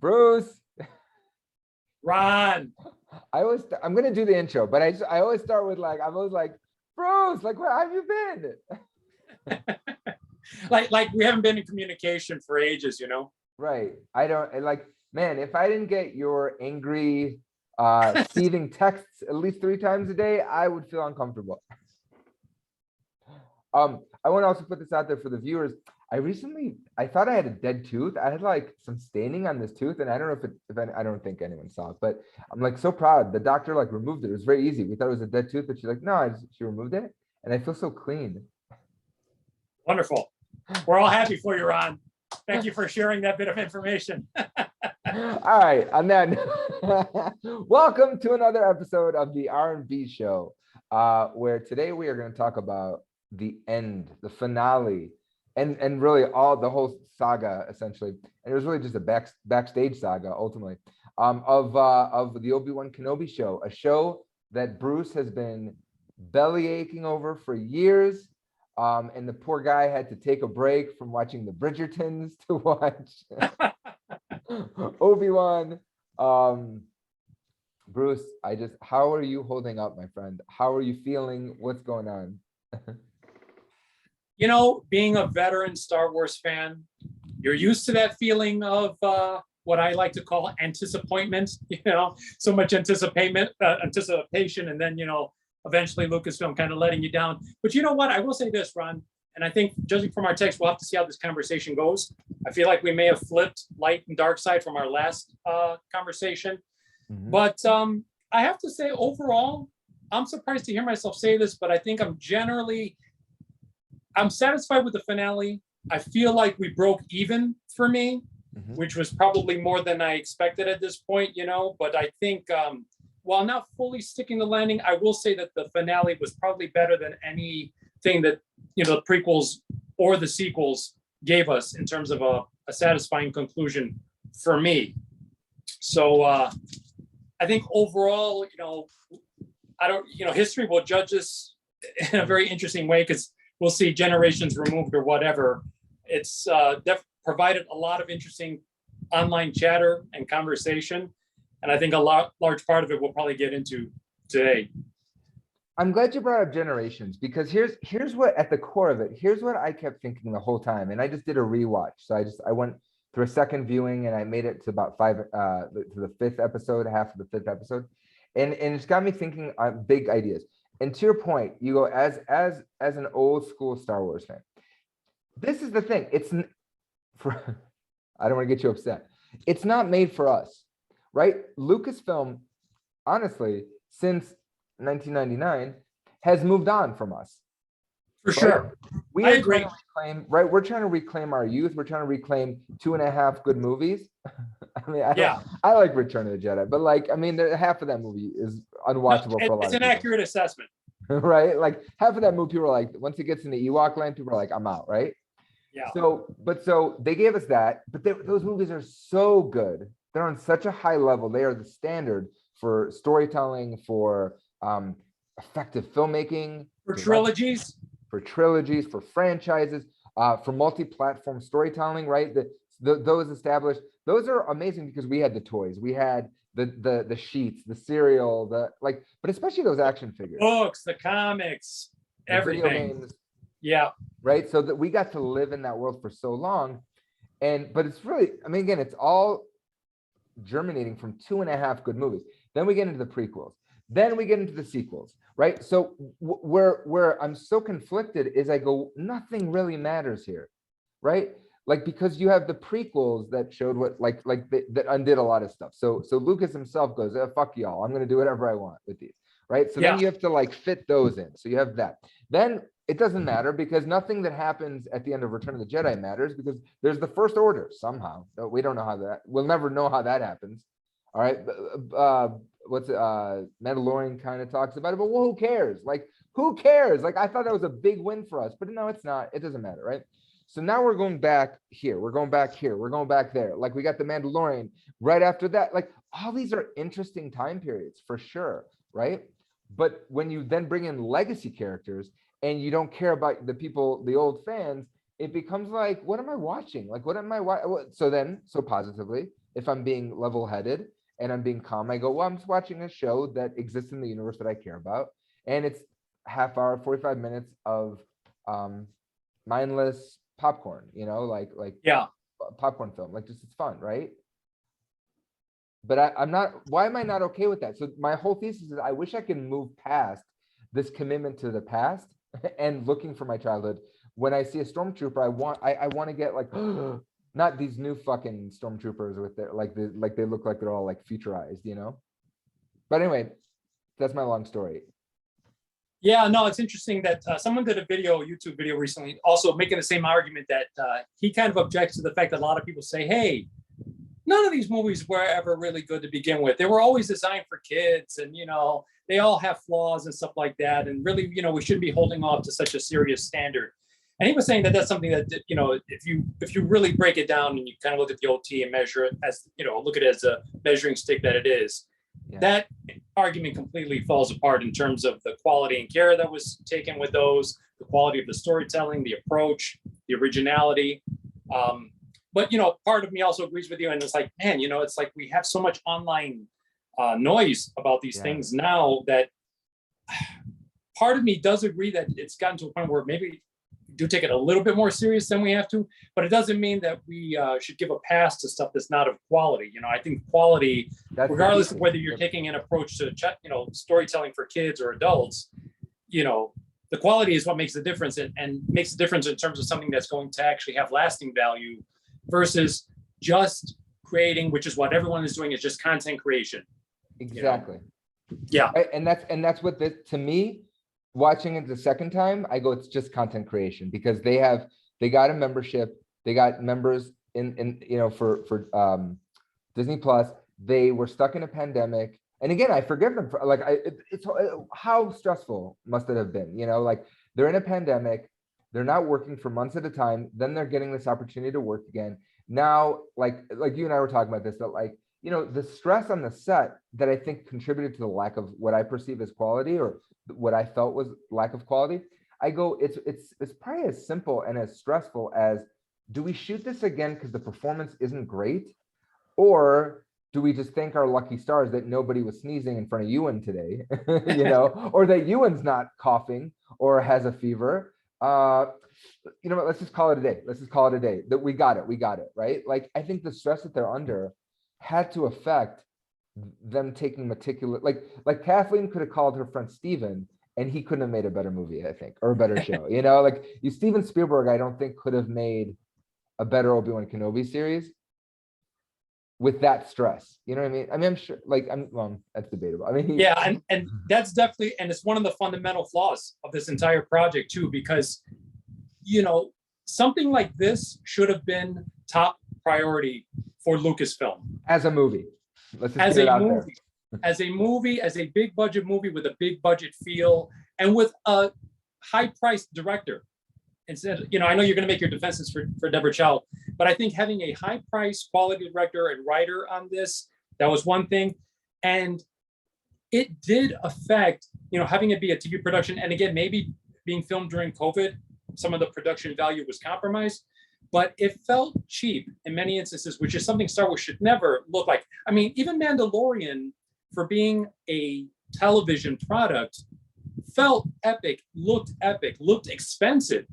Bruce. Ron. I'm gonna do the intro, but I always start with like, I'm always like, Bruce, like, where have you been? like we haven't been in communication for ages, you know? Right. I don't like, man, if I didn't get your angry, seething texts at least 3 times a day, I would feel uncomfortable. I want to also put this out there for the viewers. I thought I had a dead tooth. I had like some staining on this tooth, and I don't know I don't think anyone saw it, but I'm like so proud. The doctor like removed it. It was very easy. We thought it was a dead tooth, but she's like, no, she removed it, and I feel so clean. Wonderful. We're all happy for you, Ron. Thank you for sharing that bit of information. All right, and then welcome to another episode of the R&B show, where today we are going to talk about the end, the finale, and really the whole saga essentially. And it was really just a backstage saga ultimately, of the Obi-Wan Kenobi show, a show that Bruce has been belly aching over for years. And the poor guy had to take a break from watching the Bridgertons to watch Obi-Wan. Bruce, how are you holding up, my friend? How are you feeling? What's going on? You know, being a veteran Star Wars fan, you're used to that feeling of what I like to call anticipation, you know, so much anticipation, and then, you know, eventually Lucasfilm kind of letting you down. But you know what? I will say this, Ron, and I think judging from our text, we'll have to see how this conversation goes. I feel like we may have flipped light and dark side from our last conversation. Mm-hmm. But I have to say, overall, I'm surprised to hear myself say this, but I think I'm satisfied with the finale. I feel like we broke even for me, mm-hmm. which was probably more than I expected at this point, you know, but I think while not fully sticking the landing, I will say that the finale was probably better than anything that, you know, the prequels or the sequels gave us in terms of a satisfying conclusion for me. So I think overall, you know, history will judge us in a very interesting way because we'll see generations removed or whatever. It's provided a lot of interesting online chatter and conversation. And I think large part of it we'll probably get into today. I'm glad you brought up generations, because here's what, at the core of it, here's what I kept thinking the whole time. And I just did a rewatch. So I went through a second viewing and I made it to about to the 5th episode, half of the 5th episode. And it's got me thinking big ideas. And to your point, you go as an old school Star Wars fan. This is the thing. It's for, I don't want to get you upset. It's not made for us, right? Lucasfilm, honestly, since 1999, has moved on from us. For sure. We are trying to reclaim, right? We're trying to reclaim our youth. We're trying to reclaim 2.5 good movies. I mean, I like Return of the Jedi, but like, I mean, half of that movie is unwatchable for a lot of people. It's an accurate assessment. Right? Like half of that movie, people are like, once it gets in the Ewok land, people are like, I'm out, right? Yeah. So they gave us that, but those movies are so good. They're on such a high level. They are the standard for storytelling, for effective filmmaking, for trilogies, for franchises, for multi-platform storytelling, right? Those established, those are amazing because we had the toys, we had the sheets, the cereal, but especially those action figures, books, the comics, everything. Yeah. Right. So that we got to live in that world for so long. But it's really, I mean, again, it's all germinating from 2.5 good movies. Then we get into the prequels. Then we get into the sequels, right? So where I'm so conflicted is I go, nothing really matters here, right? Like, because you have the prequels that showed what, that undid a lot of stuff. So Lucas himself goes, fuck y'all, I'm going to do whatever I want with these, right? So then you have to like fit those in. So you have that. Then it doesn't matter because nothing that happens at the end of Return of the Jedi matters because there's the First Order somehow. We'll never know how that happens. All right. Mandalorian kind of talks about it, but well, who cares? Like, who cares? Like, I thought that was a big win for us, but no, it's not. It doesn't matter, right? So now we're going back here. We're going back here. We're going back there. Like, we got the Mandalorian right after that. Like, all these are interesting time periods for sure, right? But when you then bring in legacy characters and you don't care about the people, the old fans, it becomes like, what am I watching? Like, what am I watching? So positively, if I'm being level-headed and I'm being calm, I go, well, I'm just watching a show that exists in the universe that I care about. And it's half hour, 45 minutes of mindless popcorn, like Yeah. popcorn film, like just it's fun, right? But I'm not, why am I not okay with that? So my whole thesis is I wish I could move past this commitment to the past and looking for my childhood. When I see a stormtrooper, I want to get like, not these new fucking stormtroopers with their, like they look like they're all like futurized, But anyway, that's my long story. Yeah, no, it's interesting that someone did a YouTube video recently, also making the same argument that he kind of objects to the fact that a lot of people say, hey, none of these movies were ever really good to begin with. They were always designed for kids, and they all have flaws and stuff like that. And really, we shouldn't be holding off to such a serious standard. And he was saying that that's something that, if you really break it down and you kind of look at the OT and measure it as, look at it as a measuring stick that it is, that argument completely falls apart in terms of the quality and care that was taken with those, the quality of the storytelling, the approach, the originality. But, part of me also agrees with you. And it's like, man, it's like we have so much online noise about these things now that part of me does agree that it's gotten to a point where maybe do take it a little bit more serious than we have to, but it doesn't mean that we should give a pass to stuff that's not of quality. I think quality, regardless of whether you're taking an approach to, storytelling for kids or adults, the quality is what makes the difference, and makes the difference in terms of something that's going to actually have lasting value versus just creating, which is what everyone is doing, is just content creation. Exactly. Yeah. Right? And that's what this, to me, watching it the second time, I go, it's just content creation, because they got a membership, they got members in for Disney Plus. They were stuck in a pandemic, and again, I forgive them for it's how stressful must it have been, like they're in a pandemic, they're not working for months at a time, then they're getting this opportunity to work again. Now, like you and I were talking about this, that the stress on the set that I think contributed to the lack of what I perceive as quality, or what I felt was lack of quality. I go, it's probably as simple and as stressful as, do we shoot this again because the performance isn't great? Or do we just thank our lucky stars that nobody was sneezing in front of Ewan today, or that Ewan's not coughing or has a fever? Let's just call it a day. Let's just call it a day. That we got it, right? Like, I think the stress that they're under had to affect them taking meticulous, like Kathleen could have called her friend Steven and he couldn't have made a better movie, I think, or a better show. Steven Spielberg, I don't think could have made a better Obi-Wan Kenobi series with that stress. You know what I mean? I mean, I'm sure, that's debatable. I mean, and that's definitely, and it's one of the fundamental flaws of this entire project too, because something like this should have been top priority for Lucasfilm as a movie. As a movie, as a big budget movie with a big budget feel, and with a high priced director. Instead, I know you're going to make your defenses for Deborah Chow, but I think having a high priced quality director and writer on this, that was one thing. And it did affect, having it be a TV production. And again, maybe being filmed during COVID, some of the production value was compromised. But it felt cheap in many instances, which is something Star Wars should never look like. I mean, even Mandalorian, for being a television product, felt epic, looked expensive.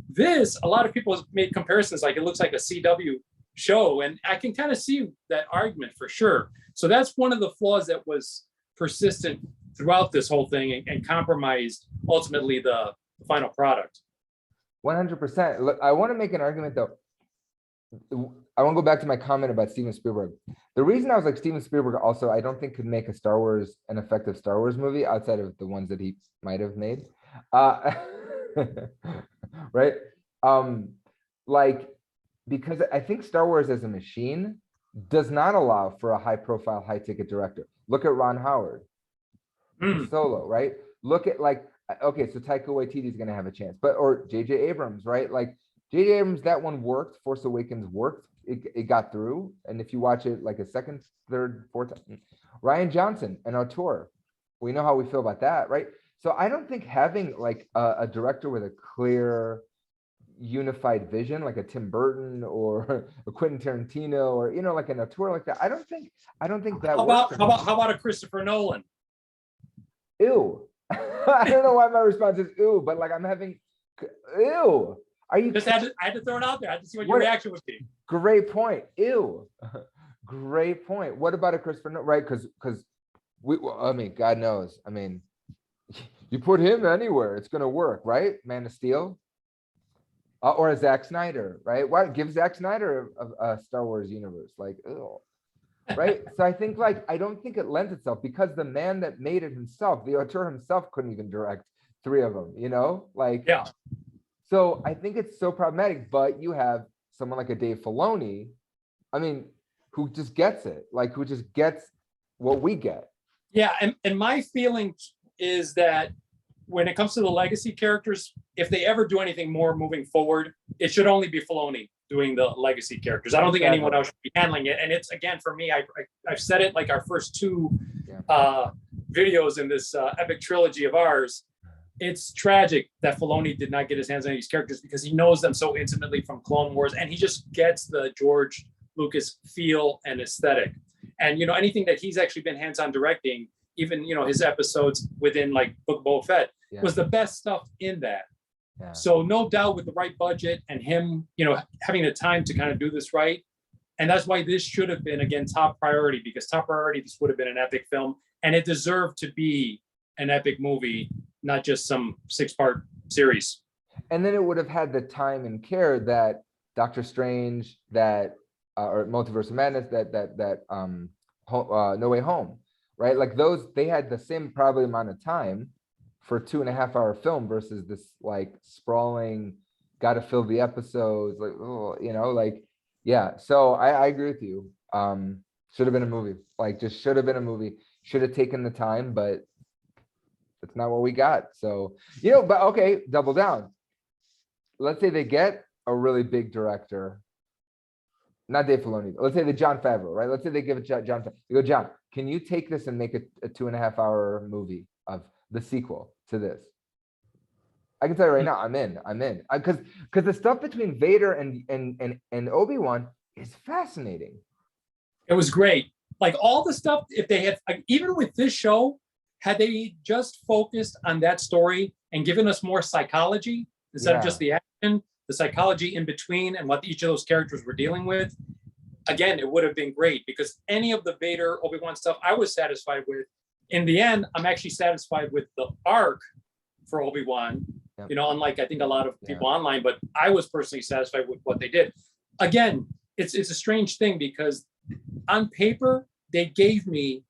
This, a lot of people have made comparisons, like it looks like a CW show, and I can kind of see that argument for sure. So that's one of the flaws that was persistent throughout this whole thing and compromised ultimately the final product. 100%. Look, I want to make an argument though. I want to go back to my comment about Steven Spielberg. The reason I was like, Steven Spielberg also, I don't think could make an effective Star Wars movie outside of the ones that he might have made. Right? Because I think Star Wars as a machine does not allow for a high profile, high ticket director. Look at Ron Howard, Solo, right? Look at okay, so Taika Waititi is going to have a chance, or J.J. Abrams, right? Like J.J. Abrams, that one worked. Force Awakens worked. It got through. And if you watch it like a second, third, fourth time, Ryan Johnson and Auteur, we know how we feel about that, right? So I don't think having like a director with a clear unified vision, like a Tim Burton or a Quentin Tarantino, or like an auteur like that. I don't think that works. How about a Christopher Nolan? Ew. I don't know why my response is ew, but like I'm having ew. Are you I had to throw it out there. I had to see what your reaction would be. Great point. Ew. Great point. What about a Christopher Nolan? Right? Because I mean, God knows. I mean, you put him anywhere, it's gonna work, right? Man of Steel. Or a Zack Snyder, right? Why give Zack Snyder a Star Wars universe? Like, ew. Right? So I think I don't think it lends itself, because the man that made it himself, the auteur himself, couldn't even direct 3 of them, Yeah. So I think it's so problematic, but you have someone like a Dave Filoni, I mean, who just gets it, who just gets what we get. Yeah, and my feeling is that when it comes to the legacy characters, if they ever do anything more moving forward, it should only be Filoni doing the legacy characters. I don't think anyone else should be handling it. And it's, again, for me, I've said it like our first 2 videos in this epic trilogy of ours. It's tragic that Filoni did not get his hands on these characters, because he knows them so intimately from Clone Wars, and he just gets the George Lucas feel and aesthetic. And, anything that he's actually been hands-on directing, even, his episodes within Book of Boba Fett, was the best stuff in that. Yeah. So no doubt, with the right budget and him, having the time to kind of do this right. And that's why this should have been, again, top priority, because top priority, this would have been an epic film, and it deserved to be an epic movie, not just some 6-part series. And then it would have had the time and care that Doctor Strange, that or Multiverse of Madness, that No Way Home, right? Like those, they had the same probably amount of time for a 2.5-hour film versus this sprawling, got to fill the episodes, yeah. So I agree with you. Should have been a movie, just should have been a movie. Should have taken the time, but that's not what we got. So, but okay, double down. Let's say they get a really big director, not Dave Filoni. Let's say the Jon Favreau, right? Let's say they give it Jon Favreau. They go, John, can you take this and make a 2.5-hour movie of the sequel to this? I can tell you right now, I'm in. Because the stuff between Vader and Obi-Wan is fascinating. It was great. All the stuff, if they had, even with this show, had they just focused on that story and given us more psychology instead of just the action, the psychology in between and what each of those characters were dealing with, again, it would have been great, because any of the Vader, Obi-Wan stuff I was satisfied with. In the end, I'm actually satisfied with the arc for Obi-Wan, unlike I think a lot of people online, but I was personally satisfied with what they did. Again, it's a strange thing, because on paper, they gave me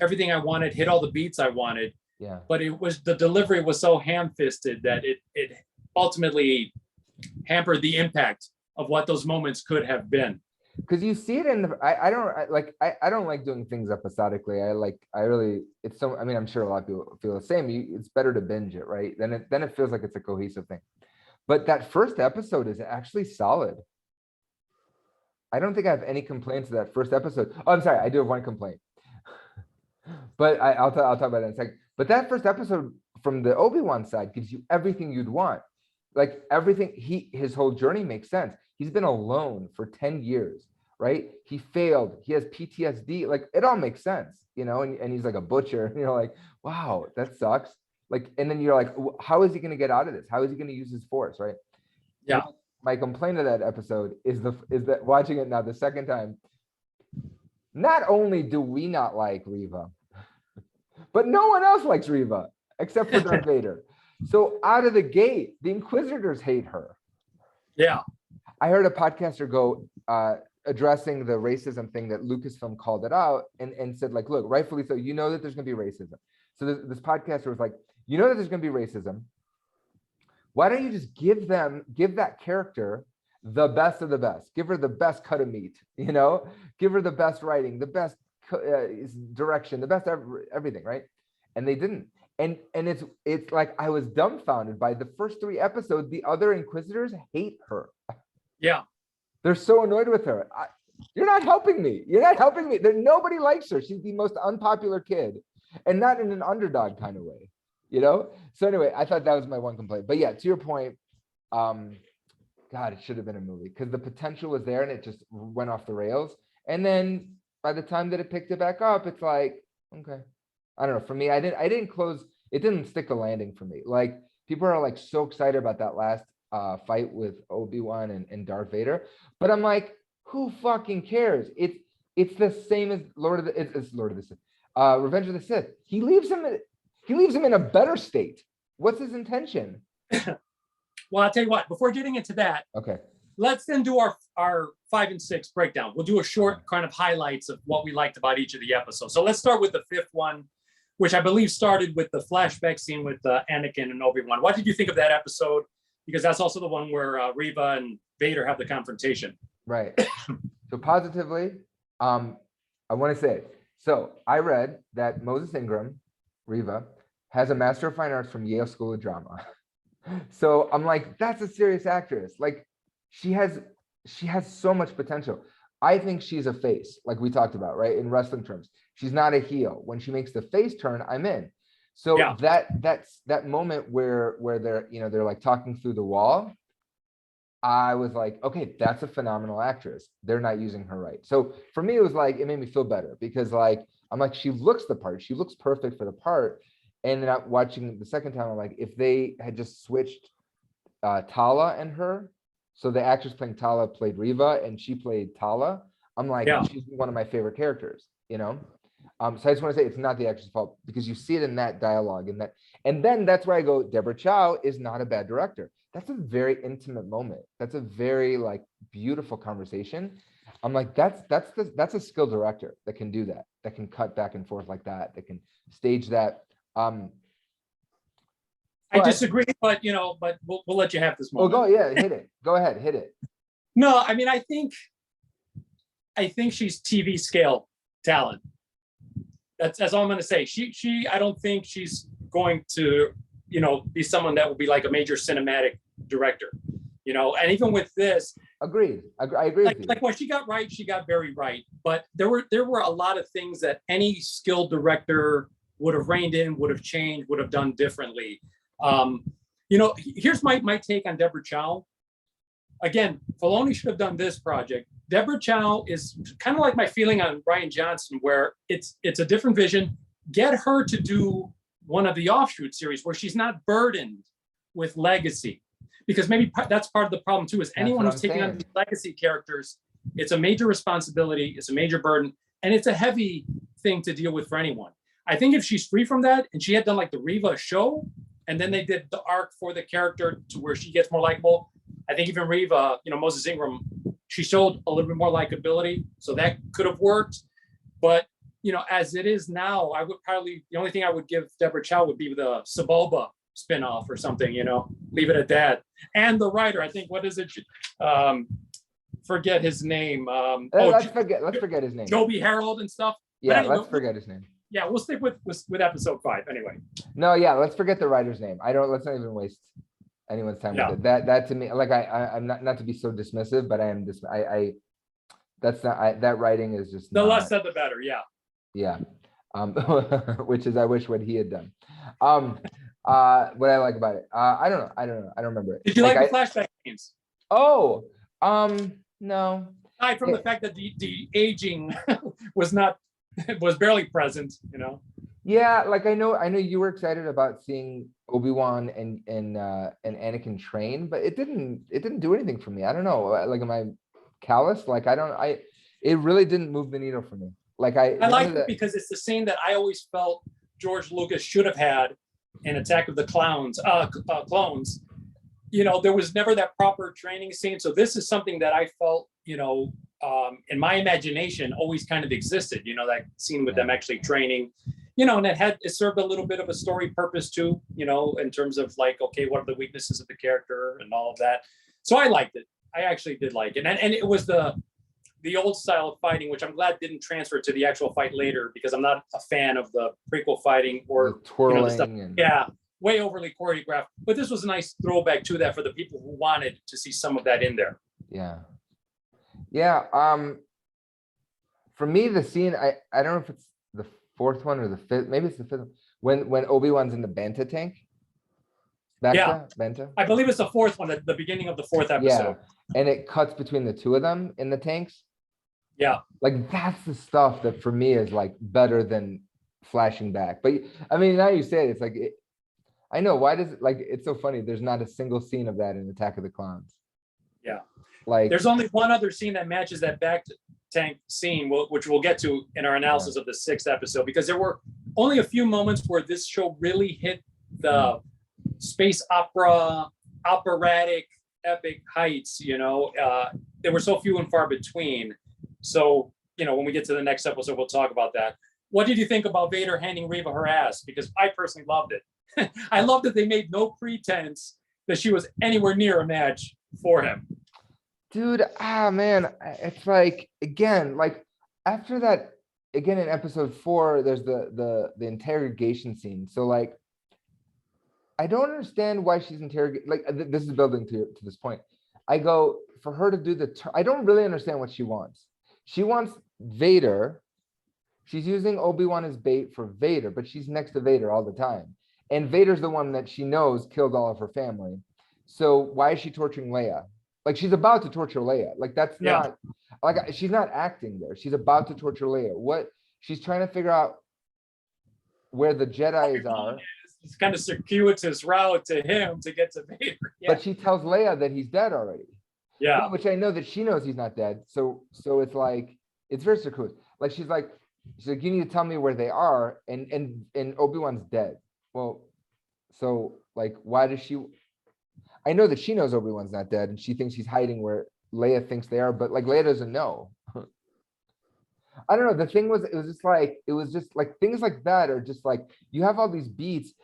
everything I wanted, hit all the beats I wanted. Yeah. But the delivery was so ham-fisted that it ultimately hampered the impact of what those moments could have been. Because you see it in the, I don't like doing things episodically. I'm sure a lot of people feel the same. It's better to binge it, right? Then it feels like it's a cohesive thing. But that first episode is actually solid. I don't think I have any complaints to that first episode. Oh, I'm sorry, I do have one complaint. But I'll talk about it in a second. But that first episode from the Obi-Wan side gives you everything you'd want. Everything, his whole journey makes sense. He's been alone for 10 years, right? He failed. He has PTSD. It all makes sense, and he's like a butcher. And you're like, wow, that sucks. And then you're like, how is he going to get out of this? How is he going to use his force, right? Yeah. My complaint of that episode is that watching it now the second time, not only do we not like Reva, but no one else likes Reva except for Darth Vader. So out of the gate, the Inquisitors hate her. Yeah. I heard a podcaster go addressing the racism thing that Lucasfilm called it out and said, look, rightfully so, that there's going to be racism. So this podcaster was like, that there's going to be racism. Why don't you just give that character the best of the best? Give her the best cut of meat, give her the best writing, the best direction, the best everything, right? And they didn't. And it's like I was dumbfounded by the first 3 episodes. The other Inquisitors hate her. Yeah. They're so annoyed with her. You're not helping me. Nobody likes her. She's the most unpopular kid, and not in an underdog kind of way, So anyway, I thought that was my one complaint. But yeah, to your point, God, it should have been a movie because the potential was there and it just went off the rails. And then by the time that it picked it back up, it's like, okay, I don't know. For me, I didn't close. It didn't stick the landing for me. Like people are like so excited about that last fight with Obi-Wan and Darth Vader, but I'm like, who fucking cares? It's the same as it's Lord of the Sith, Revenge of the Sith. He leaves him in a better state. What's his intention? Well, I'll tell you what, before getting into that, Okay. let's then do our 5 and 6 breakdown. We'll do a short kind of highlights of what we liked about each of the episodes. So let's start with the 5th one, which I believe started with the flashback scene with Anakin and Obi-Wan. What did you think of that episode? Because that's also the one where Reva and Vader have the confrontation. Right. So positively, I want to say, so I read that Moses Ingram, Reva, has a Master of Fine Arts from Yale School of Drama. So I'm like, that's a serious actress. Like she has so much potential. I think she's a face, like we talked about, right? In wrestling terms, she's not a heel. When she makes the face turn, I'm in. So Yeah. that's that moment where they're like talking through the wall. I was like, okay, that's a phenomenal actress. They're not using her right. So for me, it was like, it made me feel better because like, I'm like, she looks the part. She looks perfect for the part. And then watching the second time, I'm like, if they had just switched Tala and her, so the actress playing Tala played Reva and she played Tala, I'm like, Yeah. she's one of my favorite characters, you know? So I just want to say it's not the actress' fault because you see it in that dialogue and then that's where I go, Deborah Chow is not a bad director. That's a very intimate moment. That's a very like beautiful conversation. I'm like, that's a skilled director that can do that can cut back and forth like that can stage that. I disagree, but we'll let you have this moment. Oh, hit it. Go ahead, hit it. No, I mean, I think she's TV scale talent. That's all I'm going to say. I don't think she's going to, be someone that will be like a major cinematic director, and even with this. Agreed. I agree with you. Like when she got right, she got very right. But there were a lot of things that any skilled director would have reined in, would have changed, would have done differently. Here's my take on Deborah Chow. Again, Filoni should have done this project. Deborah Chow is kind of like my feeling on Rian Johnson, where it's a different vision. Get her to do one of the offshoot series where she's not burdened with legacy, because maybe that's part of the problem too. Is anyone who's taking on these legacy characters, it's a major responsibility, it's a major burden, and it's a heavy thing to deal with for anyone. I think if she's free from that and she had done like the Reva show, and then they did the arc for the character to where she gets more likable, I think even Reva, Moses Ingram, she showed a little bit more likability, so that could have worked. But as it is now, I would probably, the only thing I would give Deborah Chow would be the Sebulba spinoff or something. Leave it at that. And the writer, I think, what is it? Forget his name. Let's forget his name. Joby Harold and stuff. Yeah, let's forget his name. Yeah, we'll stick with episode 5 anyway. No, yeah, let's forget the writer's name. Let's not even waste anyone's time with it. That to me, like I'm not to be so dismissive, but I am that writing is just the less said the better. Yeah. Which is I wish what he had done. What I like about it. I don't know. I don't remember it. Did you like the flashback scenes? Oh, no. Aside from the fact that the aging was barely present, Yeah, like I know you were excited about seeing Obi-Wan and Anakin train, but it didn't do anything for me. I don't know. Like, am I callous? Like, it really didn't move the needle for me. Like I like it because it's the scene that I always felt George Lucas should have had in Attack of the Clones. There was never that proper training scene. So this is something that I felt, in my imagination always kind of existed, that scene with them actually training, and it served a little bit of a story purpose too, in terms of like, okay, what are the weaknesses of the character and all of that. So I liked it. I actually did like it. And it was the old style of fighting, which I'm glad didn't transfer to the actual fight later, because I'm not a fan of the prequel fighting or the twirling. The stuff. Way overly choreographed. But this was a nice throwback to that for the people who wanted to see some of that in there. Yeah. For me, the scene, I don't know if it's the 4th one or the 5th, maybe it's the 5th one, when Obi-Wan's in the Banta tank. Benta. I believe it's the fourth one, at the beginning of the fourth episode. And it cuts between the two of them in the tanks. Yeah. Like that's the stuff that for me is like better than flashing back. But I mean, now you say it, it's like I know, why does it, like, it's so funny, there's not a single scene of that in Attack of the Clowns. Yeah. Like there's only one other scene that matches that back tank scene, which we'll get to in our analysis of the sixth episode, because there were only a few moments where this show really hit the space operatic epic heights, there were so few and far between. So, when we get to the next episode, we'll talk about that. What did you think about Vader handing Reva her ass? Because I personally loved it. I loved that they made no pretense that she was anywhere near a match for him. Dude, man, it's like, again, like after that, again, in episode 4, there's the interrogation scene. So like, I don't understand why she's interrogating, like this is building to this point. I go, for her to do I don't really understand what she wants. She wants Vader. She's using Obi-Wan as bait for Vader, but she's next to Vader all the time. And Vader's the one that she knows killed all of her family. So why is she torturing Leia? Like she's about to torture Leia. Like that's not, like she's not acting there. She's about to torture Leia. What she's trying to figure out where the Jedis are. It's kind of circuitous route to him to get to Vader. Yeah. But she tells Leia that he's dead already. Yeah. Which I know that she knows he's not dead. So it's like, it's very circuitous. Like she's like, you need to tell me where they are. And Obi-Wan's dead. Well, so like, why does she? I know that she knows Obi-Wan's not dead, and she thinks he's hiding where Leia thinks they are, but like Leia doesn't know. I don't know. The thing was, it was just like things like that are just like, you have all these beats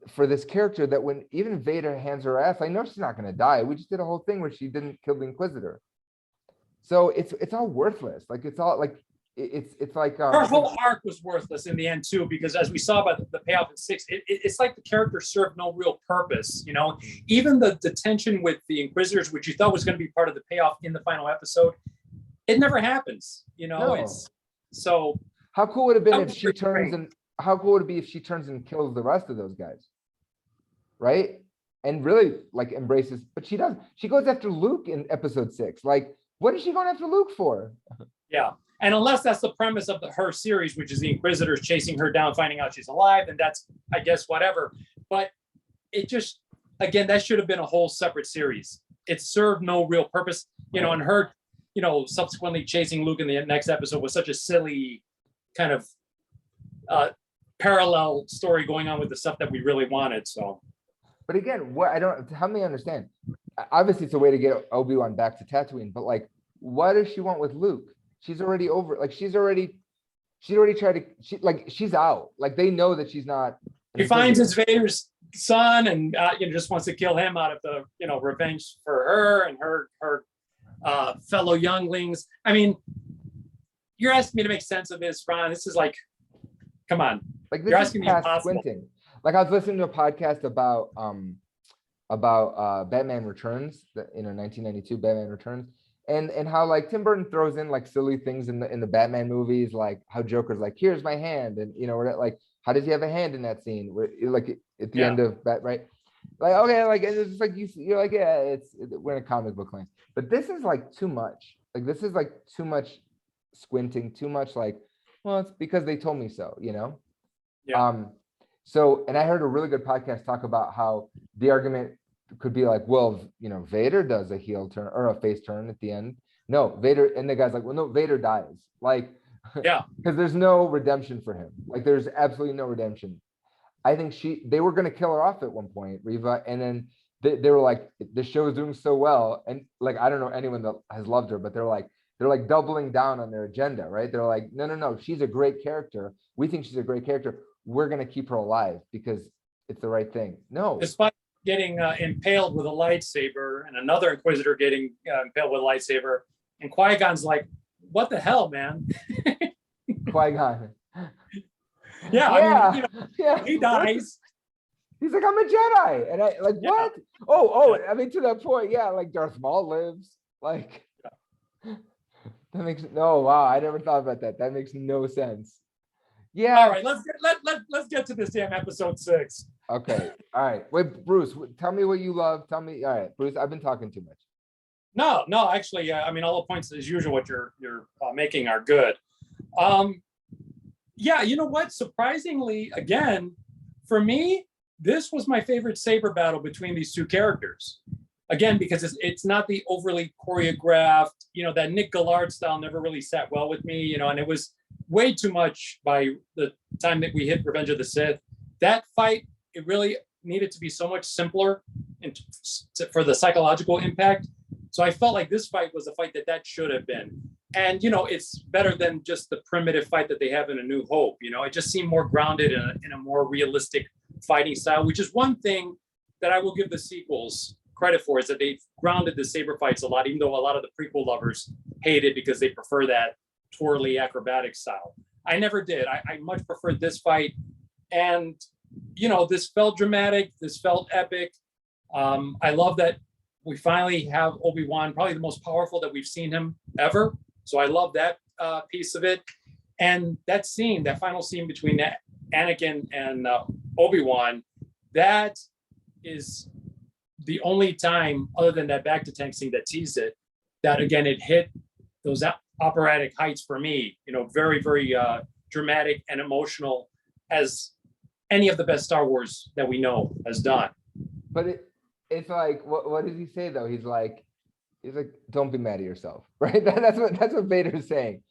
for this character that when even Vader hands her ass, I know she's not going to die. We just did a whole thing where she didn't kill the Inquisitor. So it's all worthless. Like it's all like, it's like her whole arc was worthless in the end too, because as we saw by the payoff in 6, it's like the character served no real purpose. Even the tension with the Inquisitors, which you thought was going to be part of the payoff in the final episode, it never happens. No. It's so. How cool would it have been if she turns and how cool would it be if she turns and kills the rest of those guys, right? And really like embraces, but she doesn't. She goes after Luke in episode 6. Like, what is she going after Luke for? Yeah. And unless that's the premise of her series, which is the Inquisitors chasing her down, finding out she's alive, then that's, I guess, whatever. But it just, again, that should have been a whole separate series. It served no real purpose, and her, subsequently chasing Luke in the next episode was such a silly kind of parallel story going on with the stuff that we really wanted. So, but again, help me understand. Obviously, it's a way to get Obi-Wan back to Tatooine, but like, what does she want with Luke? She's already over. Like she's already tried to. She's out. Like they know that she's not. He finds it's Vader's son, and just wants to kill him out of the revenge for her and her fellow younglings. I mean, you're asking me to make sense of this, Ron. This is like, come on. Like this you're is asking me past impossible. squinting. Like I was listening to a podcast about Batman Returns, 1992 Batman Returns. And how like Tim Burton throws in like silly things in the Batman movies, like how Joker's like, here's my hand, and like how does he have a hand in that scene? Where like at the end of that, right? Like okay, like it's just like you're like we're in a comic book land, but this is like too much. Like this is like too much squinting, too much like, well, it's because they told me so, Yeah. So, and I heard a really good podcast talk about how the argument could be like, well, Vader does a heel turn or a face turn at the end. No, Vader, and the guy's like, well, no, Vader dies. Like, yeah, because there's no redemption for him. Like, there's absolutely no redemption. I think they were going to kill her off at one point, Reva, and then they were like, the show is doing so well, and like, I don't know anyone that has loved her, but they're like doubling down on their agenda, right? They're like, no, she's a great character. We think she's a great character. We're going to keep her alive because it's the right thing. No. Despite getting impaled with a lightsaber and another Inquisitor getting impaled with a lightsaber, and Qui-Gon's like, what the hell, man? Qui-Gon. Yeah, I mean, he dies. He's like, I'm a Jedi. And I like, what? Oh, I mean, to that point, yeah, like Darth Maul lives. Like, that makes wow, I never thought about that. That makes no sense. Yeah. All right, let's get to this damn episode 6. Okay. All right. Wait, Bruce, tell me what you love. Tell me. All right, Bruce, I've been talking too much. No, actually, I mean, all the points as usual, what you're making are good. Yeah, you know what? Surprisingly, again, for me, this was my favorite saber battle between these two characters. Again, because it's not the overly choreographed, that Nick Gillard style never really sat well with me, and it was way too much by the time that we hit Revenge of the Sith. That fight, it really needed to be so much simpler for the psychological impact. So I felt like this fight was a fight that should have been. And, it's better than just the primitive fight that they have in A New Hope. It just seemed more grounded in a more realistic fighting style, which is one thing that I will give the sequels credit for, is that they've grounded the saber fights a lot, even though a lot of the prequel lovers hate it because they prefer that twirly acrobatic style. I never did. I much preferred this fight. And, this felt dramatic. This felt epic. I love that we finally have Obi-Wan, probably the most powerful that we've seen him ever. So I love that piece of it. And that scene, that final scene between Anakin and Obi-Wan, that is the only time, other than that back to tank scene that teased it, that again, it hit those operatic heights for me, very, very dramatic and emotional, as any of the best Star Wars that we know has done. But it's like, what does he say though? He's like, don't be mad at yourself, right? That's what Vader's saying.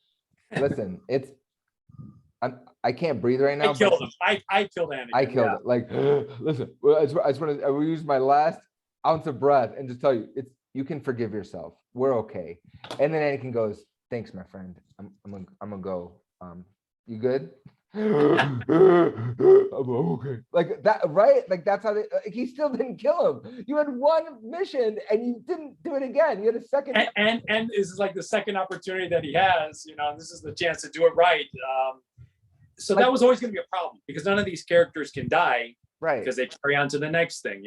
Listen, I can't breathe right now. I killed him. I killed Anakin. I killed it. Like, listen, I just want to use my last ounce of breath and just tell you, you can forgive yourself. We're okay. And then Anakin goes, thanks, my friend. I'm gonna go. You good? I'm okay. Like that, right? Like that's how he still didn't kill him. You had one mission and you didn't do it again. You had a second. And this is like the second opportunity that he has, and this is the chance to do it right. So that was always going to be a problem, because none of these characters can die, right? Because they carry on to the next thing.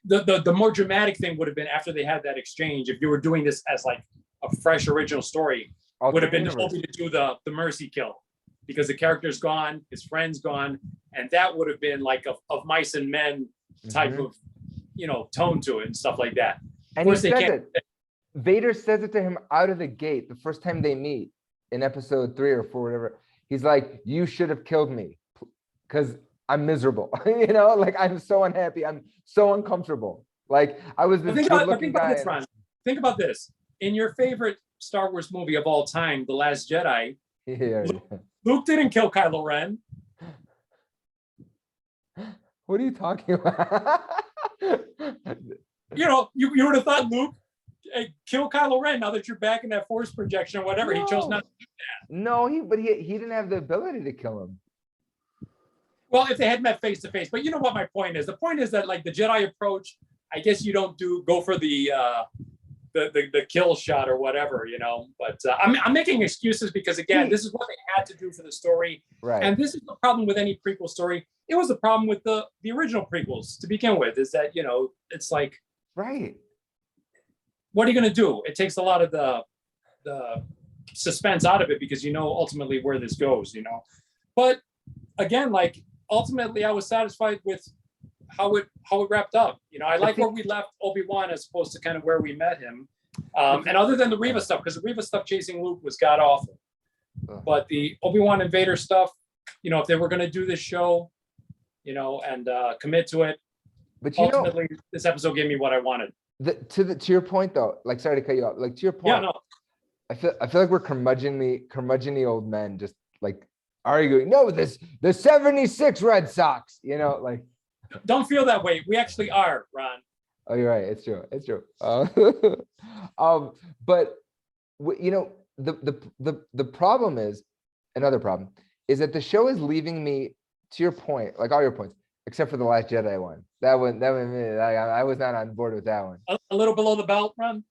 The more dramatic thing would have been after they had that exchange. If you were doing this as like a fresh original story, would have been Obi to do the mercy kill, because the character's gone, his friend's gone, and that would have been like of mice and men type of tone to it and stuff like that. And he says it. Vader says it to him out of the gate the first time they meet in episode 3 or 4, whatever. He's like, you should have killed me because I'm miserable. Like I'm so unhappy. I'm so uncomfortable. Like I was this good-looking guy. Think about this. In your favorite Star Wars movie of all time, The Last Jedi, Luke didn't kill Kylo Ren. What are you talking about? You would have thought Luke, hey, kill Kylo Ren now that you're back in that force projection or whatever. No. He chose not to do that. No, he didn't have the ability to kill him. Well, if they had met face to face, but you know what my point is? The point is that like the Jedi approach, I guess you don't go for the kill shot or whatever, But I'm making excuses because again, this is what they had to do for the story, right? And this is the problem with any prequel story. It was the problem with the original prequels to begin with, is that it's like, right. What are you going to do? It takes a lot of the suspense out of it because ultimately where this goes, But again, like ultimately, I was satisfied with how it wrapped up. I like where we left Obi-Wan as opposed to kind of where we met him. And other than the Reva stuff, because the Reva stuff chasing Luke was god awful. But the Obi-Wan and Vader stuff, if they were going to do this show, and commit to it, but ultimately this episode gave me what I wanted. To your point though, like sorry to cut you off, like to your point, yeah, no. I feel like we're curmudgeonly old men just like arguing. No, the 76 Red Sox, like. Don't feel that way. We actually are, Ron. Oh, you're right. It's true. It's true. But the problem is, another problem is that the show is leaving me, to your point, like all your points, except for the Last Jedi one. That one, I was not on board with that one. A little below the belt, Ron.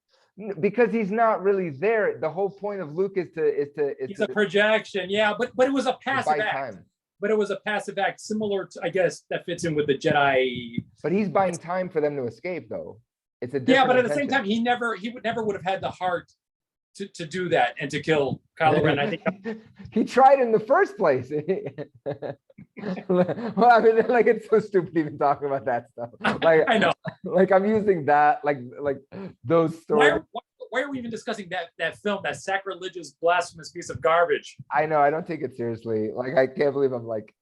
Because he's not really there. The whole point of Luke is to He's a projection, yeah, but it was a passive act. Time. But it was a passive act similar to, I guess, that fits in with the Jedi. But he's buying time for them to escape, though. It's a but at the same time, he never would have had the heart to do that and to kill Kylo Ren. I think he tried in the first place. Well, I mean, like, it's so stupid even talking about that stuff. Like, I know. Like, I'm using that, like those stories. Why are we even discussing that film, that sacrilegious, blasphemous piece of garbage? I know, I don't take it seriously. Like, I can't believe I'm like,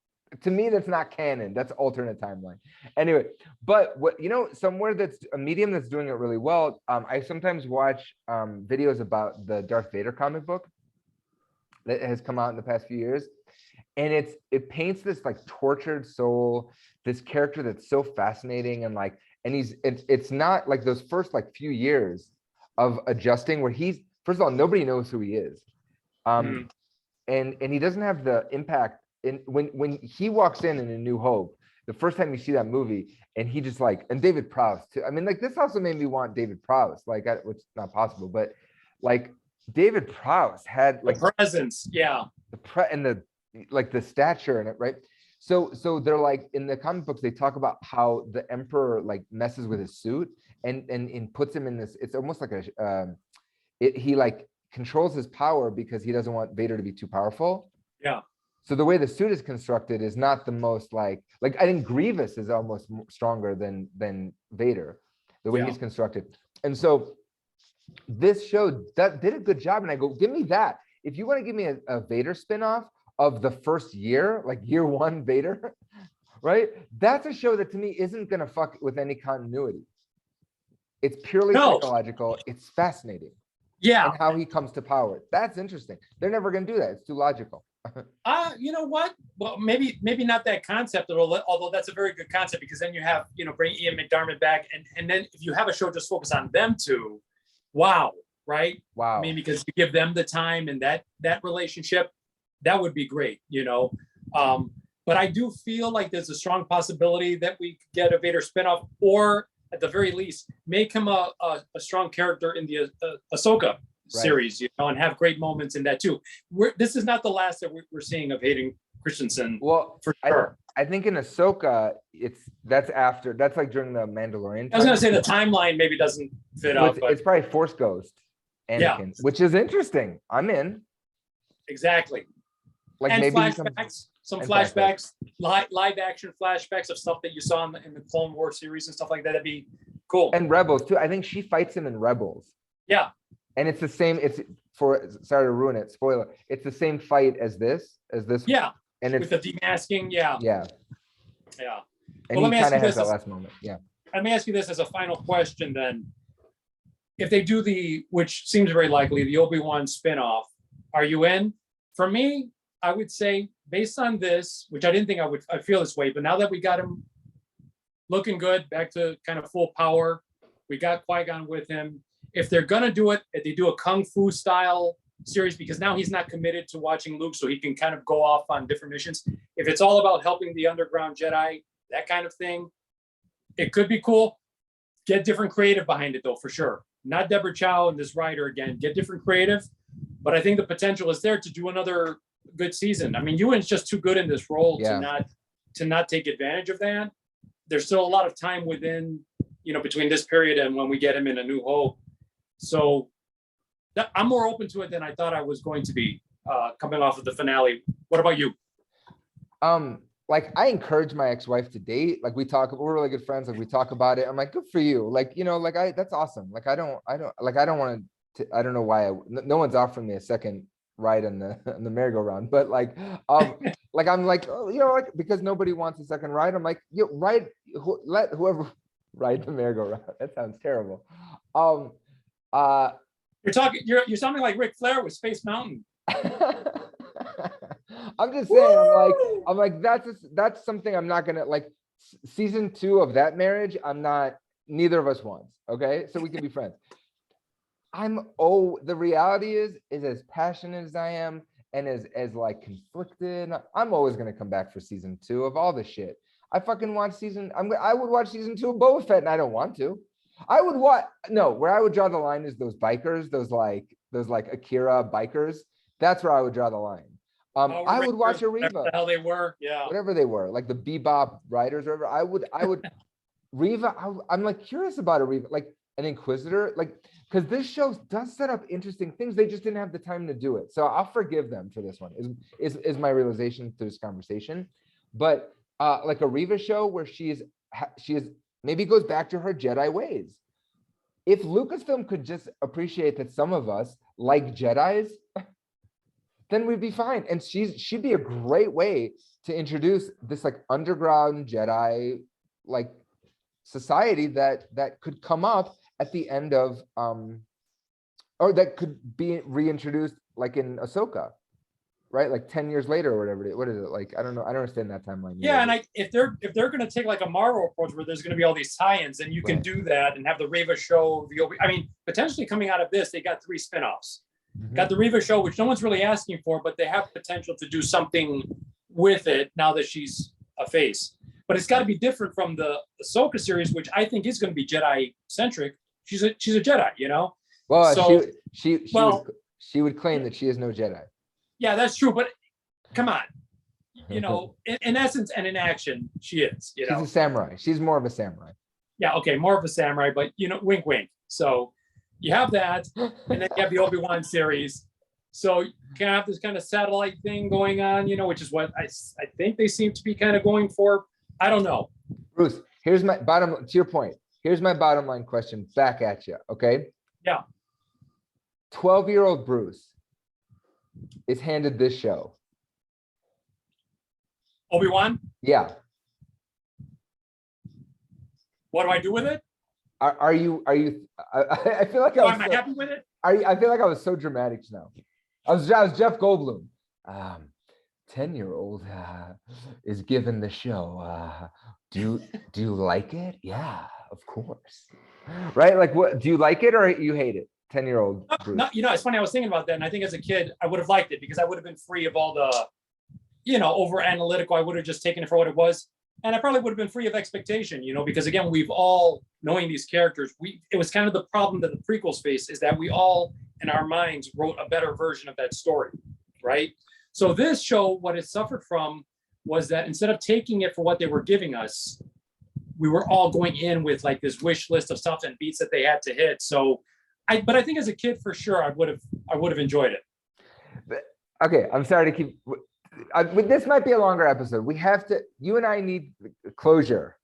to me, that's not canon. That's alternate timeline. Anyway, but what, somewhere that's a medium that's doing it really well. I sometimes watch videos about the Darth Vader comic book that has come out in the past few years. And it paints this like tortured soul, this character that's so fascinating, and like, and it's not like those first like few years of adjusting where first of all, nobody knows who he is. And he doesn't have the impact when he walks in A New Hope, the first time you see that movie, and he just like, and David Prowse too. I mean, like, this also made me want David Prowse, like, which is not possible, but like David Prowse had like the presence, yeah, and the stature in it, right? So they're like, in the comic books, they talk about how the Emperor like messes with his suit and puts him in this. It's almost like he like controls his power because he doesn't want Vader to be too powerful. Yeah. So the way the suit is constructed is not the most like I think Grievous is almost stronger than Vader, the way he's constructed. And so this show that did a good job. And I go, give me that. If you want to give me a Vader spinoff of the first year, like year one Vader, right? That's a show that to me isn't going to fuck with any continuity. It's purely technological. It's fascinating. Yeah. And how he comes to power. That's interesting. They're never going to do that. It's too logical. You know what? Well, maybe not that concept, although that's a very good concept, because then you have, bring Ian McDiarmid back. And then if you have a show just focus on them two, wow, right? Wow. I mean, because you give them the time and that relationship, that would be great, But I do feel like there's a strong possibility that we could get a Vader spinoff, or at the very least, make him a strong character in the Ahsoka series, and have great moments in that too. This is not the last that we're seeing of Hayden Christensen. Well, for sure. I think in Ahsoka, that's like during the Mandalorian time. I was gonna say the timeline maybe doesn't fit up, but it's probably Force Ghost Anakin, which is interesting. I'm in. Exactly. Like, and maybe flashbacks, some flashbacks, live action flashbacks of stuff that you saw in the Clone War series and stuff like that. That'd be cool. And Rebels too. I think she fights him in Rebels. Yeah. And it's the same. Sorry to ruin it. Spoiler. It's the same fight as this. Yeah. And it's with the demasking. Yeah. Yeah. Yeah. And he kind of has that last moment. Yeah. Let me ask you this as a final question then. If they do which seems very likely, the Obi-Wan spinoff, are you in? For me, I would say, based on this, which I didn't think I'd feel this way, but now that we got him looking good, back to kind of full power, we got Qui-Gon with him. If they're gonna do it, if they do a Kung Fu style series, because now he's not committed to watching Luke, so he can kind of go off on different missions. If it's all about helping the underground Jedi, that kind of thing, it could be cool. Get different creative behind it though, for sure. Not Deborah Chow and this writer again. Get different creative, but I think the potential is there to do another good season. I mean, Ewan's just too good in this role to not take advantage of that. There's still a lot of time within, between this period and when we get him in A New Hope. So I'm more open to it than I thought I was going to be coming off of the finale. What about you? Like, I encourage my ex-wife to date. Like, we're really good friends. Like, we talk about it. I'm like, good for you. Like, that's awesome. Like, I don't want to, I don't know why no one's offering me a second ride on the merry-go-round, but like, like, I'm like, like, because nobody wants a second ride. I'm like, let whoever ride the merry-go-round. That sounds terrible. You're sounding like Ric Flair with Space Mountain. I'm just saying, I'm like, that's something I'm not gonna like. Season 2 of that marriage, neither of us wants. Okay, so we can be friends. The reality is as passionate as I am and as like conflicted, I'm always gonna come back for season 2 of all the shit. I fucking watch I would watch season 2 of Boba Fett, and I don't want to. I would where I would draw the line is those bikers, those like Akira bikers. That's where I would draw the line. I would watch Arriva. Whatever the hell they were, yeah. Whatever they were, like the Bebop riders or whatever. I would Riva. I'm like curious about Arriva, like an Inquisitor. Like because this show does set up interesting things. They just didn't have the time to do it. So I'll forgive them for this one, is my realization through this conversation. But like a Reva show where she is maybe goes back to her Jedi ways. If Lucasfilm could just appreciate that some of us like Jedis, then we'd be fine. And she'd be a great way to introduce this like underground Jedi like society that could come up at the end of or that could be reintroduced like in Ahsoka, right? Like 10 years later or whatever. What is it? Like, I don't know. I don't understand that timeline. Yeah, and if they're going to take like a Marvel approach where there's going to be all these tie-ins, and you can do that and have the Reva show, I mean, potentially coming out of this, they got 3 spinoffs. Got the Reva show, which no one's really asking for, but they have potential to do something with it now that she's a face. But it's got to be different from the Ahsoka series, which I think is going to be Jedi centric. She's a Jedi, you know. Well, so, she would claim that she is no Jedi. Yeah, that's true. But come on, you know, in essence and in action, she is. You know, she's a samurai. She's more of a samurai. Yeah, okay, more of a samurai, but you know, wink, wink. So you have that, and then you have the Obi-Wan series. So you can have this kind of satellite thing going on, you know, which is what I think they seem to be kind of going for. I don't know. Bruce, here's my to your point. Here's my bottom line question back at you. Okay. Yeah. 12-year-old Bruce is handed this show. Obi-Wan? Yeah. What do I do with it? Are you I feel like am I happy with it? I feel like I was so dramatic just now. I was Jeff Goldblum. 10-year-old is given the show. Do you like it? Yeah, of course. Right? Like, what do you like it or you hate it? 10-year-old. No, you know, it's funny. I was thinking about that, and I think as a kid, I would have liked it because I would have been free of all the, you know, over analytical. I would have just taken it for what it was, and I probably would have been free of expectation. You know, because again, we've all knowing these characters. It was kind of the problem that the prequels face is that we all in our minds wrote a better version of that story, right? So this show, what it suffered from was that instead of taking it for what they were giving us, we were all going in with like this wish list of stuff and beats that they had to hit. So, but I think as a kid, for sure, I would have enjoyed it. But, okay, I'm sorry to keep. This might be a longer episode. We have to. You and I need closure.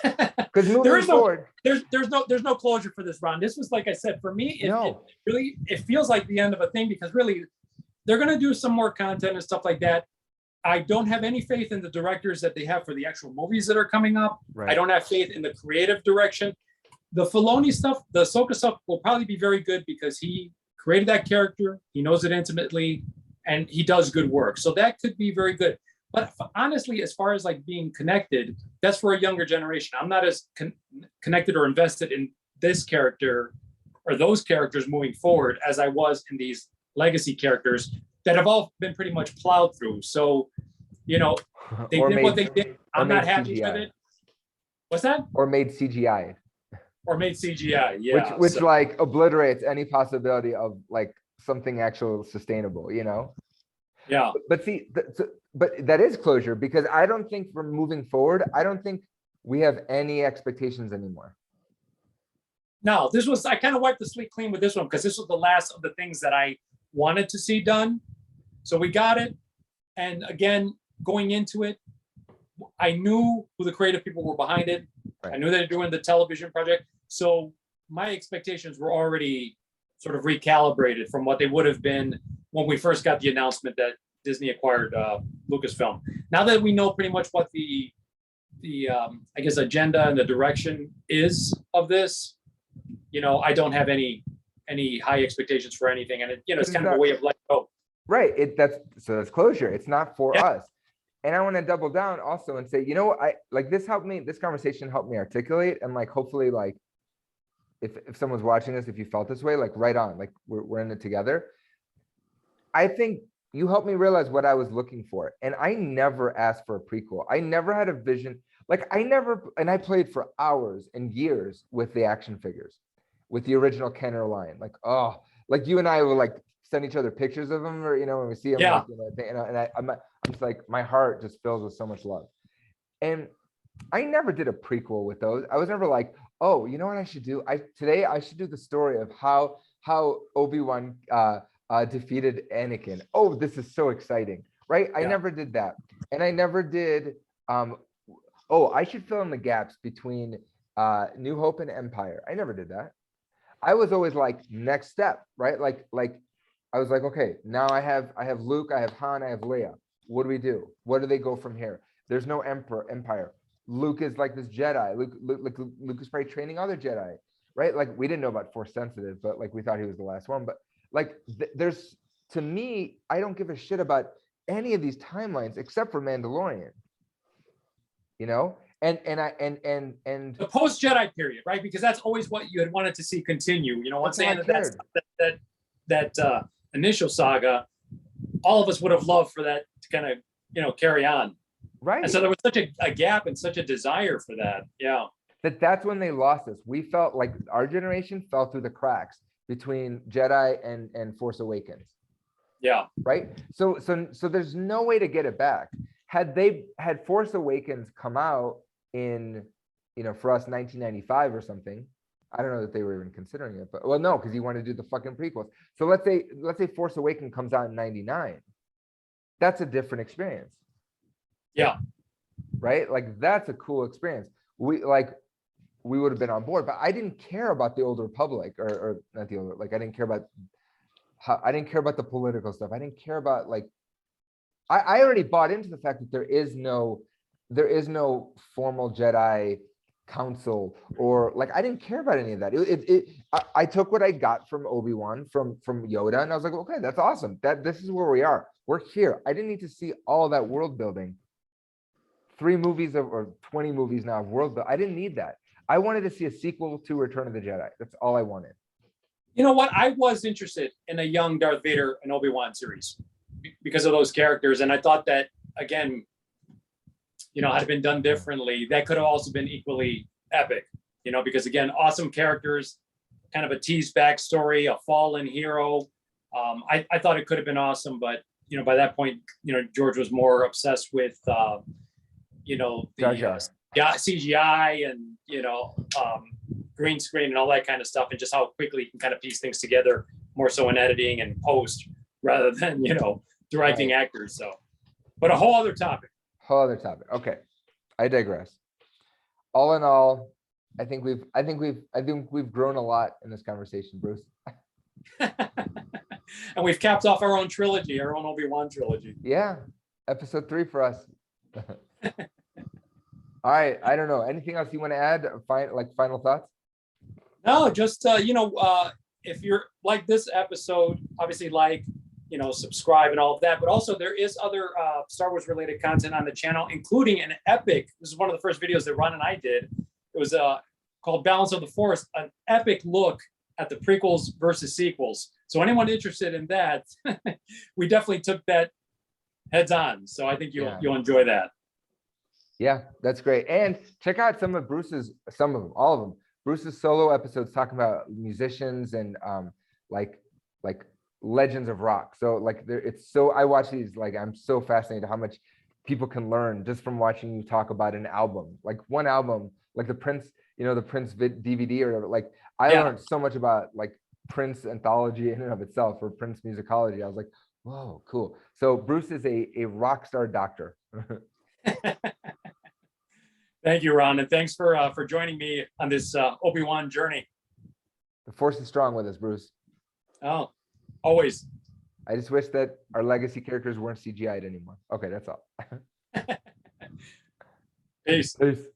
Because moving forward, there's no closure for this, Ron. This was, like I said, for me, it feels like the end of a thing because really, they're going to do some more content and stuff like that. I don't have any faith in the directors that they have for the actual movies that are coming up. Right. I don't have faith in the creative direction. The Filoni stuff, the Ahsoka stuff will probably be very good because he created that character. He knows it intimately and he does good work. So that could be very good. But honestly, as far as like being connected, that's for a younger generation. I'm not as connected or invested in this character or those characters moving forward as I was in these legacy characters that have all been pretty much plowed through. So, you know, they did what they did. I'm not happy with it. What's that? Or made CGI. Or made CGI, yeah. Which like obliterates any possibility of like something actual sustainable, you know? Yeah. But see, but that is closure because I don't think from moving forward, I don't think we have any expectations anymore. No, I kind of wiped the slate clean with this one because this was the last of the things that I wanted to see done. So we got it. And again, going into it, I knew who the creative people were behind it. Right. I knew they were doing the television project. So my expectations were already sort of recalibrated from what they would have been when we first got the announcement that Disney acquired Lucasfilm. Now that we know pretty much what the I guess agenda and the direction is of this, you know, I don't have any high expectations for anything, and it's kind of a way of letting go. Right. That's closure. It's not for us. And I want to double down also and say, you know, this conversation helped me articulate and like hopefully like if someone's watching this, if you felt this way, like right on, like we're in it together. I think you helped me realize what I was looking for. And I never asked for a prequel. I never had a vision. Like and I played for hours and years with the action figures, with the original Kenner line. Like, oh, like you and I will like send each other pictures of them, or, you know, when we see them. Yeah. Like, you know, and I'm just like, my heart just fills with so much love. And I never did a prequel with those. I was never like, Oh, you know what I should do? Today I should do the story of how Obi-Wan defeated Anakin. Oh, this is so exciting, right? I Yeah. never did that, and I never did. Oh, I should fill in the gaps between New Hope and Empire. I never did that. I was always like next step, right? Like I was like, okay, now I have Luke, I have Han, I have Leia. What do we do? Where do they go from here? There's no Empire. Luke is like this Jedi. Luke is probably training other Jedi, right? Like we didn't know about Force sensitive, but like we thought he was the last one. But like there's, to me, I don't give a shit about any of these timelines except for Mandalorian. You know, and The post Jedi period, right? Because that's always what you had wanted to see continue. You know, once they ended that initial saga, all of us would have loved for that to kind of, you know, carry on. right. And so there was such a gap and such a desire for that. Yeah. That's when they lost us. We felt like our generation fell through the cracks between Jedi and Force Awakens. Yeah. Right. So there's no way to get it back. Had Force Awakens come out in, you know, for us 1995 or something, I don't know that they were even considering it, but well, no, because you want to do the fucking prequels. So let's say Force Awakens comes out in 99. That's a different experience. Yeah. Right. Like that's a cool experience. We would have been on board, but I didn't care about the Old Republic or not the older, like I didn't care about I didn't care about the political stuff. I didn't care about like, I already bought into the fact that there is no formal Jedi council, or like I didn't care about any of that. I took what I got from Obi-Wan from Yoda, and I was like, okay, that's awesome. This is where we are. We're here. I didn't need to see all that world building. 3 movies or 20 movies now of world building. I didn't need that. I wanted to see a sequel to Return of the Jedi. That's all I wanted. You know what? I was interested in a young Darth Vader and Obi-Wan series because of those characters. And I thought that, again, you know, had it been done differently, that could have also been equally epic, you know, because again, awesome characters, kind of a teased backstory, a fallen hero. I thought it could have been awesome, but, you know, by that point, you know, George was more obsessed with, you know, the CGI and, you know, green screen and all that kind of stuff, and just how quickly you can kind of piece things together, more so in editing and post rather than, you know, directing actors. So, but a whole other topic. Okay, I digress. All in all, I think we've grown a lot in this conversation, Bruce. And we've capped off our own trilogy, our own Obi-Wan trilogy. Yeah, episode 3 for us. All right, I don't know. Anything else you want to add? Final thoughts? No, just you know, if you're like this episode, obviously you know, subscribe and all of that. But also there is other Star Wars related content on the channel, including an epic. This is one of the first videos that Ron and I did. It was called Balance of the Force, an epic look at the prequels versus sequels. So anyone interested in that, we definitely took that heads on. So I think you'll enjoy that. Yeah, that's great. And check out some of Bruce's, all of them. Bruce's solo episodes talking about musicians and like legends of rock. So like I watch these, like I'm so fascinated how much people can learn just from watching you talk about an album, like one album, like the Prince, you know, the Prince DVD or whatever. Like I learned so much about like Prince anthology in and of itself, or Prince musicology. I was like, whoa, cool. So Bruce is a rock star doctor. Thank you, Ron, and thanks for joining me on this Obi-Wan journey. The Force is strong with us, Bruce. Oh, always. I just wish that our legacy characters weren't CGI'd anymore. Okay, that's all. Peace. Peace.